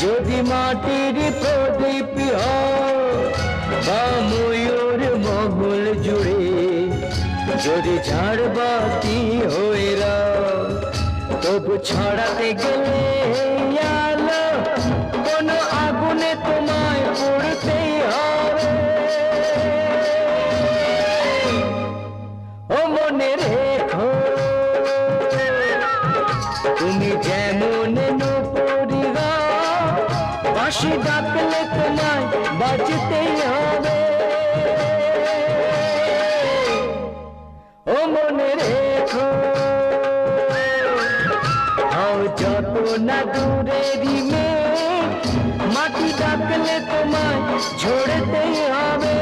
যদি মাটির প্রদীপ হও বা ময়ূর মহল জুড়ে, যদি ঝাড়বাতি হয়ে রাও, তবু ছড়াতে গেলে আলো কোনো আগুনে তোমায় পড়তেই হবে। ও মনে রেখো তুমি যেমন নূপুরি গাও, বাঁশি ডাকলে তোমায় বাজতেই হবে। ও মনে রেখো হও যত না দূরেরই মেয়ে, মাটি ডাকলে তোমায় ঝরতেই হবে।